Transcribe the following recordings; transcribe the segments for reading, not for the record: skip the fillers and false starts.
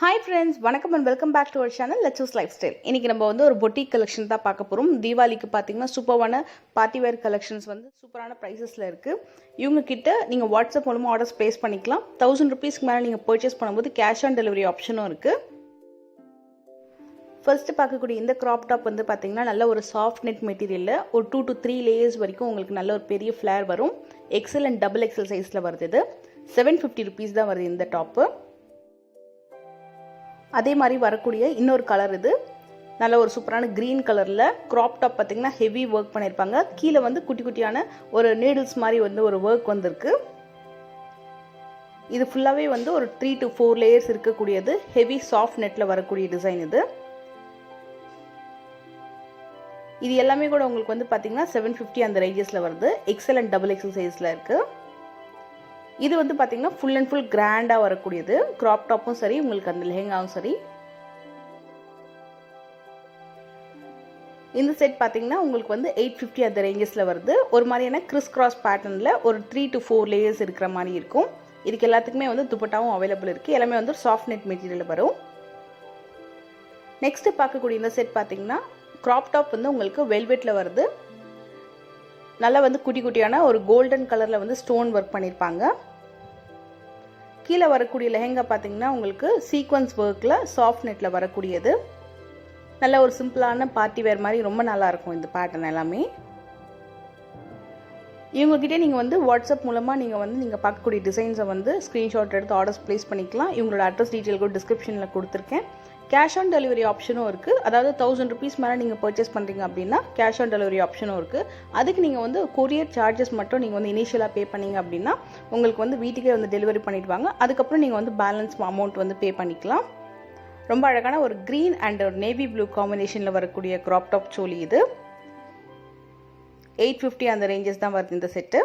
Hi friends, வணக்கம் and welcome back to our channel Let's Choose Lifestyle. இன்னைக்கு நம்ம வந்து ஒரு boutique collection தான் பார்க்க போறோம். தீபாவளிக்கு பாத்தீங்கன்னா சூப்பரான பார்ட்டி வேர் கலெக்ஷன்ஸ் வந்து சூப்பரான பிரைசஸ்ல இருக்கு. இவங்க கிட்ட நீங்க வாட்ஸ்அப் மூலமா ஆர்டர்ஸ் பிளேஸ் பண்ணிக்கலாம். 1000 ரூபீஸ்க்கு மேல நீங்க பர்ச்சேஸ் பண்ணும்போது கேஷ் ஆன் டெலிவரி ஆப்ஷனும் இருக்கு. ஃபர்ஸ்ட் பார்க்கக்கூடிய இந்த கிராப் டாப் வந்து பாத்தீங்கன்னா நல்ல ஒரு சாஃப்ட் நெட் மெட்டீரியல்ல ஒரு 2 to 3 லேயர்ஸ் வரைக்கும் உங்களுக்கு நல்ல ஒரு பெரிய ஃப்ளேர் வரும். எக்ஸல் அண்ட் டபுள் எக்ஸல் சைஸ்ல வருது இது. 750 ரூபீஸ் தான் வருது இந்த டாப். அதே மாதிரி வரக்கூடிய இன்னொரு கலர் இது நல்ல ஒரு சூப்பரான கிரீன் கலர்ல கிராப் டாப் பார்த்தீங்கன்னா ஹெவி ஒர்க் பண்ணியிருப்பாங்க. கீழே வந்து குட்டி குட்டியான ஒரு நீடில்ஸ் மாதிரி வந்து ஒரு ஒர்க் வந்திருக்கு. இது ஃபுல்லாகவே வந்து ஒரு 3 to 4 லேயர்ஸ் இருக்கக்கூடியது. ஹெவி சாஃப்ட் நெட்டில் வரக்கூடிய டிசைன் இது. இது எல்லாமே கூட உங்களுக்கு வந்து பார்த்தீங்கன்னா 750 அந்த ரேஞ்சஸில் வருது. எக்ஸல் அண்ட் டபுள் எக்ஸல் சைஸில் இருக்குது. இது வந்து பார்த்தீங்கன்னா ஃபுல் அண்ட் ஃபுல் கிராண்டாக வரக்கூடியது. கிராப் டாப்பும் சரி, உங்களுக்கு அந்த லெஹெங்காவும் சரி. இந்த செட் பார்த்தீங்கன்னா உங்களுக்கு வந்து 850 அந்த ரேஞ்சஸில் வருது. ஒரு மாதிரியான கிறிஸ் கிராஸ் பேட்டர்னில் ஒரு 3 to 4 லேயர்ஸ் இருக்கிற மாதிரி இருக்கும். இதுக்கு எல்லாத்துக்குமே வந்து துப்பட்டாவும் அவைலபிள் இருக்குது. எல்லாமே வந்து சாஃப்ட் நெட் மெட்டீரியல் வரும். நெக்ஸ்ட் பார்க்கக்கூடிய இந்த செட் பார்த்தீங்கன்னா கிராப் டாப் வந்து உங்களுக்கு வெல்வெட்டில் வருது. நல்லா வந்து குட்டி குட்டியான ஒரு கோல்டன் கலரில் வந்து ஸ்டோன் ஒர்க் பண்ணியிருப்பாங்க. கீழே வரக்கூடிய லெஹெங்கா பார்த்தீங்கன்னா உங்களுக்கு சீக்வன்ஸ் ஒர்க்கில் சாஃப்ட் நெட்டில் வரக்கூடியது. நல்ல ஒரு சிம்பிளான பார்ட்டி வேர் மாதிரி ரொம்ப நல்லா இருக்கும் இந்த பேட்டர்ன் எல்லாமே. இவங்ககிட்ட நீங்கள் வந்து வாட்ஸ்அப் மூலமாக நீங்கள் பார்க்கக்கூடிய டிசைன்ஸை வந்து ஸ்க்ரீன்ஷாட் எடுத்து ஆர்டர்ஸ் ப்ளேஸ் பண்ணிக்கலாம். இவங்களோட அட்ரஸ் டீட்டெயில் கூட டிஸ்கிரிப்ஷனில் கொடுத்துருக்கேன். கேஷ் ஆன் டெலிவரி ஆப்ஷனும் இருக்குது. அதாவது 1000 ரூபீஸ் மேலே நீங்கள் பர்ச்சேஸ் பண்ணுறீங்க அப்படின்னா கேஷ் ஆன் டெலிவரி ஆப்ஷனும் இருக்குது. அதுக்கு நீங்கள் வந்து கொரியர் சார்ஜஸ் மட்டும் நீங்கள் வந்து இனிஷியலாக பே பண்ணிங்க அப்படின்னா உங்களுக்கு வந்து வீட்டுக்கே வந்து டெலிவரி பண்ணிடுவாங்க. அதுக்கப்புறம் நீங்கள் வந்து பேலன்ஸ் அமௌண்ட் வந்து பே பண்ணிக்கலாம். ரொம்ப அழகான ஒரு க்ரீன் அண்ட் ஒரு நேவி ப்ளூ காம்பினேஷனில் வரக்கூடிய கிராப் டாப் சோலி இது. 850 அந்த ரேஞ்சஸ் தான் வருது இந்த செட்டு.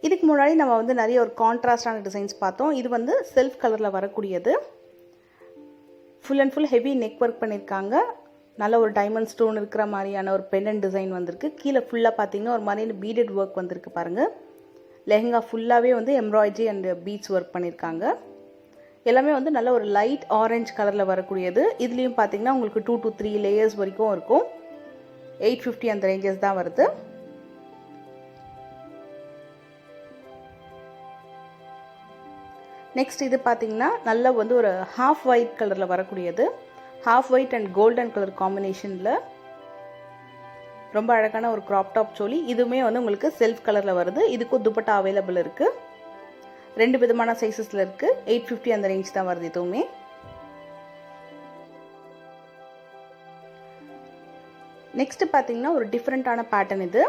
இதுக்கு முன்னாடி நம்ம வந்து நிறைய ஒரு கான்ட்ராஸ்டான டிசைன்ஸ் பார்த்தோம். இது வந்து செல்ஃப் கலரில் வரக்கூடியது. Full and full heavy neck work பண்ணியிருக்காங்க. நல்ல ஒரு டைமண்ட் ஸ்டோன் இருக்கிற மாதிரியான ஒரு பெண்டன்ட் டிசைன் வந்திருக்கு. கீழே ஃபுல்லாக பார்த்தீங்கன்னா ஒரு மாதிரியான பீடட் ஒர்க் வந்திருக்கு பாருங்கள். லெஹெங்கா ஃபுல்லாகவே வந்து எம்ப்ராய்டரி அண்ட் பீட்ஸ் ஒர்க் பண்ணியிருக்காங்க. எல்லாமே வந்து நல்ல ஒரு லைட் ஆரஞ்சு கலரில் வரக்கூடியது. இதுலேயும் பார்த்தீங்கன்னா உங்களுக்கு 2 to 3 லேயர்ஸ் வரைக்கும் இருக்கும். 850 அந்த ரேஞ்சஸ் தான் வருது. நெக்ஸ்ட் இது பார்த்தீங்கன்னா நல்ல வந்து ஒரு ஹாஃப் ஒயிட் கலரில் வரக்கூடியது. Half white and golden colour காம்பினேஷனில் ரொம்ப அழகான ஒரு கிராப் டாப் சோலி. இதுவுமே வந்து உங்களுக்கு செல்ஃப் கலரில் வருது. இதுக்கும் துப்பட்டா அவைலபிள் இருக்குது. 2 விதமான சைஸஸில் இருக்குது. 850 அந்த ரேஞ்ச் தான் வருது இதுவுமே. நெக்ஸ்ட் பார்த்தீங்கன்னா ஒரு டிஃப்ரெண்ட்டான பேட்டர்ன் இது.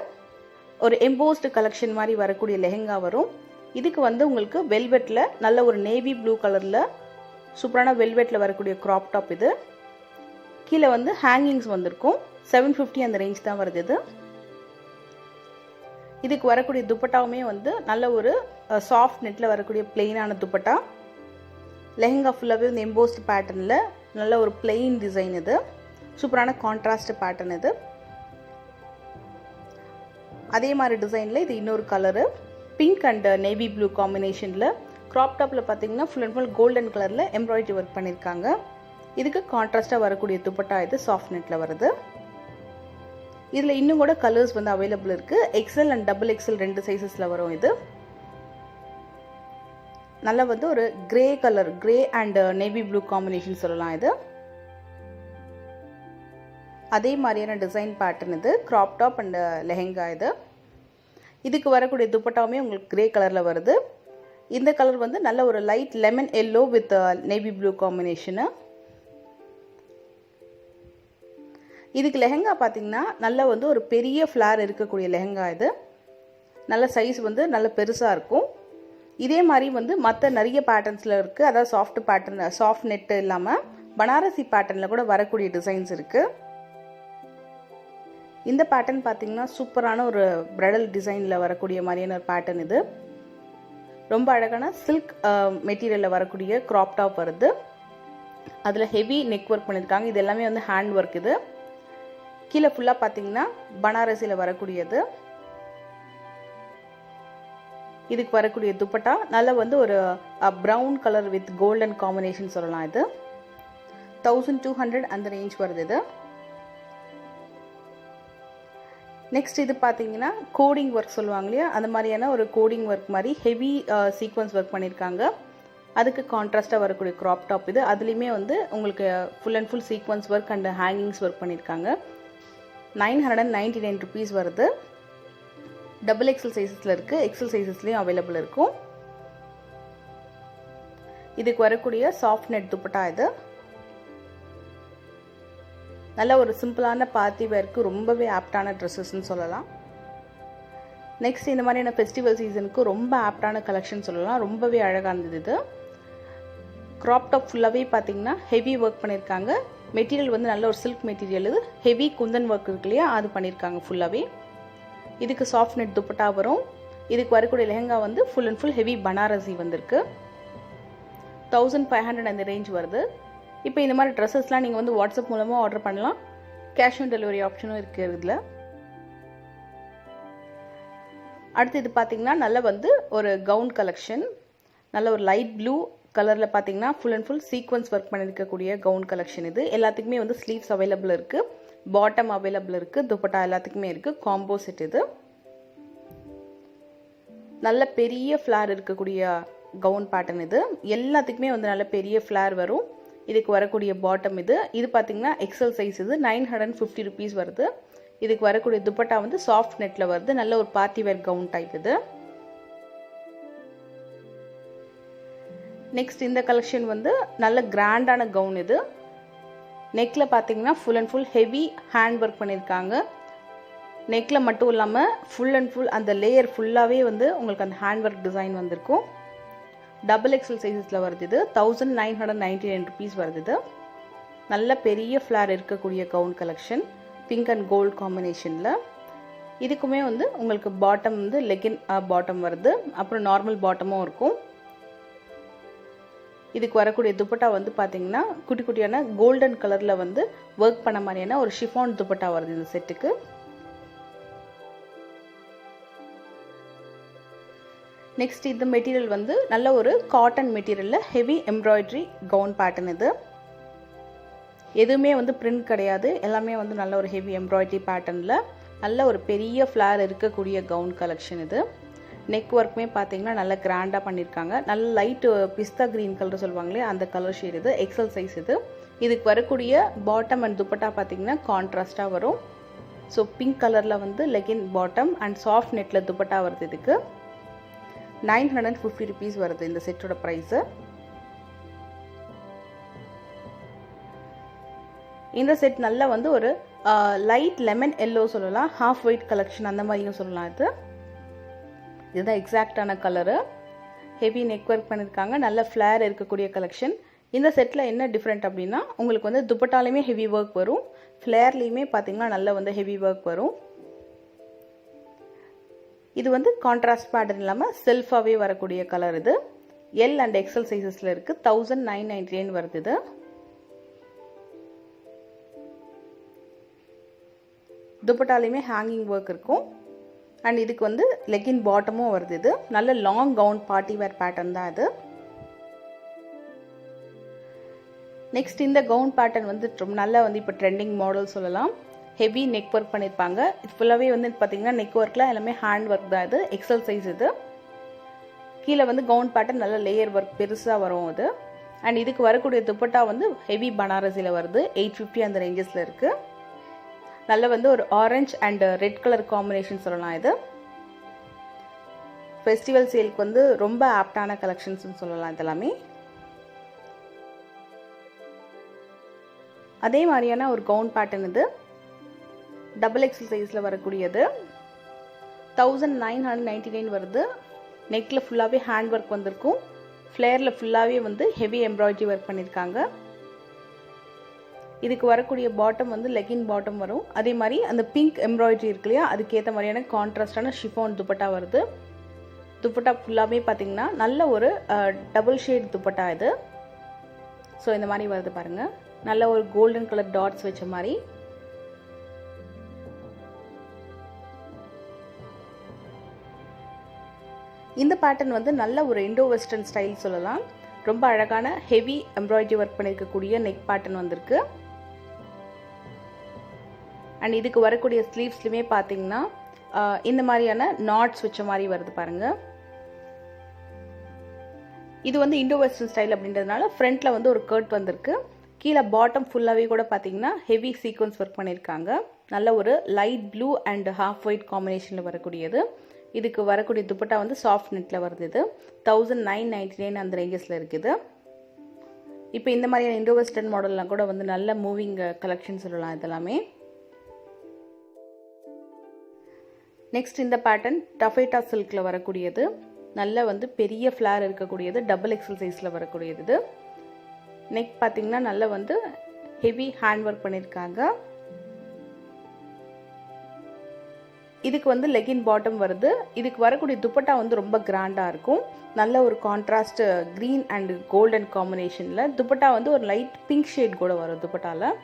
ஒரு எம்போஸ்டு கலெக்ஷன் மாதிரி வரக்கூடிய லெஹெங்கா வரும். இதுக்கு வந்து உங்களுக்கு வெல்வெட்டில் நல்ல ஒரு நேவி ப்ளூ கலரில் சூப்பரான வெல்வெட்டில் வரக்கூடிய கிராப் டாப் இது. கீழே வந்து ஹேங்கிங்ஸ் வந்திருக்கும். 750 அந்த ரேஞ்ச் தான் வருது இது. இதுக்கு வரக்கூடிய துப்பட்டாவுமே வந்து நல்ல ஒரு சாஃப்ட் நெட்டில் வரக்கூடிய பிளெயினான துப்பட்டா. லெஹெங்கா ஃபுல்லாகவே வந்து எம்போஸ்ட் பேட்டர்னில் நல்ல ஒரு பிளெயின் டிசைன் இது. சூப்பரான கான்ட்ராஸ்ட் பேட்டர்ன் இது. அதே மாதிரி டிசைனில் இது இன்னொரு colour pink and navy blue காம்பினேஷனில் கிராப் டாப்பில் பார்த்தீங்கன்னா ஃபுல் அண்ட் ஃபுல் கோல்டன் கலரில் எம்ப்ராய்டரி ஒர்க் பண்ணியிருக்காங்க. இதுக்கு கான்ட்ராஸ்டாக வரக்கூடிய துப்பட்டா இது சாஃப்ட் நெட்டில் வருது. இதில் இன்னும் கூட கலர்ஸ் வந்து அவைலபிள் இருக்குது. எக்ஸல் அண்ட் டபுள் எக்ஸல் 2 சைஸஸில் வரும் இது. நல்லா வந்து ஒரு grey colour, grey and navy blue combination சொல்லலாம் இது. அதே மாதிரியான டிசைன் பேட்டர்ன் இது. கிராப் டாப் அண்ட் லெஹெங்கா இது. இதுக்கு வரக்கூடிய துப்பட்டாவுமே உங்களுக்கு கிரே கலரில் வருது. இந்த கலர் வந்து நல்ல ஒரு light lemon yellow with navy blue combination. இதுக்கு லெஹெங்கா பார்த்தீங்கன்னா நல்ல வந்து ஒரு பெரிய ஃப்ளார் இருக்கக்கூடிய லெஹெங்கா இது. நல்ல சைஸ் வந்து நல்ல பெருசாக இருக்கும். இதே மாதிரி வந்து மற்ற நிறைய பேட்டர்ன்ஸில் இருக்குது. அதாவது சாஃப்ட் பேட்டர்ன், சாஃப்ட் நெட்டு இல்லாமல் பனாரசி பேட்டர்னில் கூட வரக்கூடிய டிசைன்ஸ் இருக்குது. இந்த பேட்டர்ன் பார்த்தீங்கன்னா சூப்பரான ஒரு பிரைடல் டிசைனில் வரக்கூடிய மாதிரியான ஒரு பேட்டர்ன் இது. ரொம்ப அழகான சில்க் மெட்டீரியலில் வரக்கூடிய கிராப் டாப் வருது. அதில் ஹெவி நெக் ஒர்க் பண்ணியிருக்காங்க. இது எல்லாமே வந்து ஹேண்ட் ஒர்க் இது. கீழே ஃபுல்லாக பார்த்தீங்கன்னா பனாரசியில் வரக்கூடியது. இதுக்கு வரக்கூடிய துப்பட்டா நல்ல வந்து ஒரு brown colour with golden combination சொல்லலாம். இது 1200 அந்த ரேஞ்ச் வருது இது. நெக்ஸ்ட் இது பார்த்தீங்கன்னா கோடிங் ஒர்க் சொல்லுவாங்க இல்லையா, அந்த மாதிரியான ஒரு கோடிங் ஒர்க் மாதிரி ஹெவி சீக்வன்ஸ் ஒர்க் பண்ணியிருக்காங்க. அதுக்கு கான்ட்ராஸ்ட்டாக வரக்கூடிய க்ராப் டாப் இது. அதுலேயுமே வந்து உங்களுக்கு full and full sequence work and hangings work பண்ணியிருக்காங்க. 999 ருபீஸ் வருது. டபுள் எக்ஸல் சைஸஸில் இருக்குது, எக்ஸல் சைஸஸ்லேயும் அவைலபிள் இருக்கும். இதுக்கு வரக்கூடிய சாஃப்ட் நெட் துப்பட்டா இது. நல்ல ஒரு சிம்பிளான பார்ட்டி வேருக்கு ரொம்பவே ஆப்டான ட்ரெஸ்ஸஸ்ன்னு சொல்லலாம். நெக்ஸ்ட் இந்த மாதிரியான ஃபெஸ்டிவல் சீசனுக்கு ரொம்ப ஆப்டான கலெக்ஷன் சொல்லலாம். ரொம்பவே அழகாக இருந்தது இது. க்ராப் டாப் ஃபுல்லாகவே பார்த்தீங்கன்னா ஹெவி ஒர்க் பண்ணியிருக்காங்க. மெட்டீரியல் வந்து நல்ல ஒரு சில்க் மெட்டீரியல். இது ஹெவி குந்தன் ஒர்க் இருக்கு இல்லையா, அது பண்ணியிருக்காங்க ஃபுல்லாகவே. இதுக்கு சாஃப்ட் நெட் துப்பட்டா வரும். இதுக்கு வரக்கூடிய லெஹங்கா வந்து full and full heavy Banarasi வந்திருக்கு. 1500 அந்த ரேஞ்ச் வருது. இப்போ இந்த மாதிரி ட்ரெஸ்ஸஸ்லாம் நீங்கள் வந்து வாட்ஸ்அப் மூலமாக ஆர்டர் பண்ணலாம். கேஷ் ஆன் டெலிவரி ஆப்ஷனும் இருக்குது இதில். அடுத்து இது பார்த்தீங்கன்னா நல்ல வந்து ஒரு கவுன் கலெக்ஷன். நல்ல ஒரு லைட் ப்ளூ கலரில் பார்த்தீங்கன்னா full and full sequence work பண்ணியிருக்கக்கூடிய கவுன் கலெக்ஷன் இது. எல்லாத்துக்குமே வந்து ஸ்லீவ்ஸ் அவைலபிள் இருக்குது, பாட்டம் அவைலபிள் இருக்குது, துப்பட்டா எல்லாத்துக்குமே இருக்குது. காம்போ செட் இது. நல்ல பெரிய ஃப்ளார் இருக்கக்கூடிய கவுன் பேட்டர்ன் இது. எல்லாத்துக்குமே வந்து நல்ல பெரிய ஃப்ளார் வரும். இதுக்கு வரக்கூடிய பாட்டம் இது. இது பார்த்தீங்கன்னா எக்ஸல் சைஸ் இது. 950 ருபீஸ் வருது. இதுக்கு வரக்கூடிய துப்பட்டா வந்து சாஃப்ட் நெட்டில் வருது. நல்ல ஒரு பார்ட்டி வேர் கவுன் டைப் இது. நெக்ஸ்ட் இந்த கலெக்ஷன் வந்து நல்ல கிராண்டான கவுன் இது. நெக்கில் பார்த்தீங்கன்னா full and full heavy hand work பண்ணியிருக்காங்க. நெக்கில் மட்டும் இல்லாமல் ஃபுல் அண்ட் ஃபுல் அந்த லேயர் ஃபுல்லாகவே வந்து உங்களுக்கு அந்த ஹேண்ட் ஒர்க் டிசைன் வந்திருக்கும். டபுள் எக்ஸல் சைஸஸில் வருது இது. 1999 ருபீஸ் வருது இது. நல்ல பெரிய ஃப்ளார் இருக்கக்கூடிய gown collection, pink and gold காம்பினேஷனில். இதுக்குமே வந்து உங்களுக்கு பாட்டம் வந்து லெகின் பாட்டம் வருது, அப்புறம் நார்மல் பாட்டமும் இருக்கும். இதுக்கு வரக்கூடிய துப்பட்டா வந்து பார்த்தீங்கன்னா குட்டி குட்டியான கோல்டன் கலரில் வந்து ஒர்க் பண்ண மாதிரியான ஒரு ஷிஃபான் துப்பட்டா வருது இந்த செட்டுக்கு. நெக்ஸ்ட் இந்த மெட்டீரியல் வந்து நல்ல ஒரு காட்டன் மெட்டீரியலில் ஹெவி எம்ப்ராய்டரி கவுன் பேட்டர்ன் இது. எதுவுமே வந்து பிரிண்ட் கிடையாது, எல்லாமே வந்து நல்ல ஒரு ஹெவி எம்ப்ராய்டரி பேட்டர்னில் நல்ல ஒரு பெரிய ஃப்ளார் இருக்கக்கூடிய கவுன் கலெக்ஷன் இது. நெக் ஒர்க்குமே பார்த்தீங்கன்னா நல்ல கிராண்டாக பண்ணியிருக்காங்க. நல்ல லைட் பிஸ்தா க்ரீன் கலர் சொல்லுவாங்களே அந்த கலர் ஷேட் இது. எக்ஸல் சைஸ் இது. இதுக்கு வரக்கூடிய பாட்டம் அண்ட் துப்பட்டா பார்த்தீங்கன்னா கான்ட்ராஸ்டாக வரும். ஸோ பிங்க் கலரில் வந்து லெகின் பாட்டம் அண்ட் சாஃப்ட் நெட்டில் துப்பட்டா வருது. இதுக்கு 950 ருபீஸ் வருது இந்த செட்டோட ப்ரைஸு. இந்த செட் நல்லா வந்து ஒரு லைட் லெமன் எல்லோ சொல்லலாம், ஹாஃப் ஒயிட் கலெக்ஷன் அந்த மாதிரியும் சொல்லலாம். இதுதான் எக்ஸாக்டான கலரு. ஹெவி நெக் ஒர்க் பண்ணியிருக்காங்க. நல்ல ஃப்ளேர் இருக்கக்கூடிய கலெக்ஷன். இந்த செட்டில் என்ன டிஃப்ரெண்ட் அப்படின்னா உங்களுக்கு வந்து துப்பட்டாலையுமே ஹெவி ஒர்க் வரும், ஃப்ளேர்லேயுமே பார்த்தீங்கன்னா நல்ல வந்து ஹெவி ஒர்க் வரும். இது வந்து கான்ட்ராஸ்ட் பேட்டர்ன் இல்லாமல் செல்ஃபாகவே வரக்கூடிய கலர் இது. எல் அண்ட் எக்ஸல் சைஸஸில் இருக்குது. 1999 வருது இது. துப்பட்டாலையுமே ஹேங்கிங் ஒர்க் இருக்கும் அண்ட் இதுக்கு வந்து லெகின் பாட்டமும் வருது. இது நல்ல long gown party wear pattern தான் இது. நெக்ஸ்ட் இந்த கவுன் பேட்டர்ன் வந்து ரொம்ப நல்லா வந்து இப்போ ட்ரெண்டிங் மாடல் சொல்லலாம். ஹெவி நெக் ஒர்க் பண்ணியிருப்பாங்க. இது ஃபுல்லாகவே வந்து பார்த்தீங்கன்னா நெக் ஒர்க்கில் எல்லாமே ஹேண்ட் ஒர்க் தான். இது எக்ஸல் சைஸ் இது. கீழே வந்து கவுன் பேட்டர்ன் நல்ல லேயர் ஒர்க் பெருசாக வரும் அது. அண்ட் இதுக்கு வரக்கூடிய துப்பட்டா வந்து ஹெவி பனாரசியில் வருது. 850 அந்த ரேஞ்சஸில் இருக்குது. நல்ல வந்து ஒரு orange and red colour combination சொல்லலாம். இது ஃபெஸ்டிவல் சேலுக்கு வந்து ரொம்ப ஆப்டான கலெக்ஷன்ஸ்னு சொல்லலாம் இதெல்லாமே. அதே மாதிரியான ஒரு கவுன் பேட்டர்ன் இது. டபுள் எக்ஸல் சைஸில் வரக்கூடியது. 1999 வருது. நெக்கில் ஃபுல்லாகவே ஹேண்ட் ஒர்க் வந்திருக்கும். ஃப்ளேரில் ஃபுல்லாகவே வந்து ஹெவி எம்ப்ராய்டரி ஒர்க் பண்ணியிருக்காங்க. இதுக்கு வரக்கூடிய பாட்டம் வந்து லெகின் பாட்டம் வரும். அதே மாதிரி அந்த பிங்க் எம்ப்ராய்டரி இருக்கு இல்லையா, அதுக்கேற்ற மாதிரியான கான்ட்ராஸ்டான ஷிஃபான் துப்பட்டா வருது. துப்பட்டா ஃபுல்லாகவே பார்த்தீங்கன்னா நல்ல ஒரு டபுள் ஷேட் துப்பட்டா இது. ஸோ இந்த மாதிரி வருது பாருங்கள். நல்ல ஒரு கோல்டன் கலர் டாட்ஸ் வச்ச மாதிரி. இந்த பேட்டர்ன் வந்து நல்ல ஒரு இண்டோ வெஸ்டர்ன் ஸ்டைல் சொல்லலாம். ரொம்ப அழகான ஹெவி எம்ப்ராய்டரி ஒர்க் பண்ணியிருக்கக்கூடிய நெக் பேட்டர்ன் வந்திருக்கு. அண்ட் இதுக்கு வரக்கூடிய ஸ்லீவ்ஸ்லையுமே பார்த்தீங்கன்னா இந்த மாதிரியான நாட்ஸ் வச்ச மாதிரி வருது பாருங்கள். இது வந்து இண்டோ வெஸ்டர்ன் ஸ்டைல் அப்படின்றதுனால ஃப்ரண்ட்டில் வந்து ஒரு கர்ட் வந்திருக்கு. கீழே பாட்டம் ஃபுல்லாகவே கூட பார்த்தீங்கன்னா ஹெவி சீக்வன்ஸ் ஒர்க் பண்ணியிருக்காங்க. நல்ல ஒரு light blue and half white காம்பினேஷனில் வரக்கூடியது. இதுக்கு வரக்கூடிய துப்பட்டா வந்து சாஃப்ட் நெட்டில் வருது. இது 1999 அந்த ரேஞ்சஸில் இருக்குது. இப்போ இந்த மாதிரியான இண்டோ வெஸ்டர்ன் மாடல்லாம் கூட வந்து நல்ல மூவிங் கலெக்ஷன் சொல்லலாம் இதெல்லாமே. நெக்ஸ்ட் இந்த பேட்டர்ன் டஃபேட்டா சில்கில் வரக்கூடியது. நல்ல வந்து பெரிய ஃப்ளார் இருக்கக்கூடியது, டபுள் எக்ஸல் சைஸில் வரக்கூடியது. நெக் பார்த்தீங்கன்னா நல்ல வந்து ஹெவி ஹேண்ட் ஒர்க் பண்ணியிருக்காங்க. இதுக்கு வந்து லெகின் பாட்டம் வருது. இதுக்கு வரக்கூடிய துப்பட்டா வந்து ரொம்ப கிராண்டாக இருக்கும். நல்ல ஒரு கான்ட்ராஸ்ட் க்ரீன் அண்ட் கோல்டன் காம்பினேஷனில் துப்பட்டா வந்து ஒரு லைட் பிங்க் ஷேட் கூட வரும் துப்பட்டாவில்.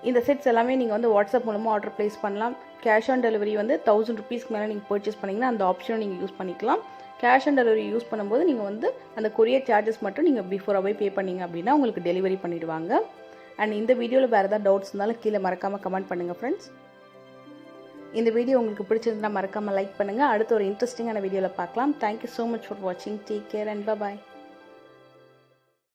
இந்த செட்ஸ் எல்லாமே நீங்கள் வந்து வாட்ஸ்அப் மூலமாக ஆர்டர் ப்ளேஸ் பண்ணலாம். கேஷ் ஆன் டெலிவரி வந்து 1000 rupeesக்கு மேலே நீங்கள் பர்ச்சேஸ் பண்ணிங்கன்னா அந்த ஆப்ஷனும் நீங்கள் யூஸ் பண்ணிக்கலாம். கேஷ் ஆன் டெலிவரி யூஸ் பண்ணும்போது நீங்கள் வந்து அந்த கொரியர் சார்ஜஸ் மட்டும் நீங்கள் பிஃபோராகவே பே பண்ணிங்க அப்படின்னா உங்களுக்கு டெலிவரி பண்ணிவிடுவாங்க. அண்ட் இந்த வீடியோவில் வேறு ஏதாவது டவுட்ஸ் இருந்தாலும் கீழே மறக்காமல் கமெண்ட் பண்ணுங்கள் ஃப்ரெண்ட்ஸ். இந்த வீடியோ உங்களுக்கு பிடிச்சிருந்தா மறக்காமல் லைக் பண்ணுங்கள். அடுத்த ஒரு இன்ட்ரெஸ்டிங்கான வீடியோவில் பார்க்கலாம். தேங்க்யூ ஸோ மச் ஃபார் வாட்சிங். Take care and bye.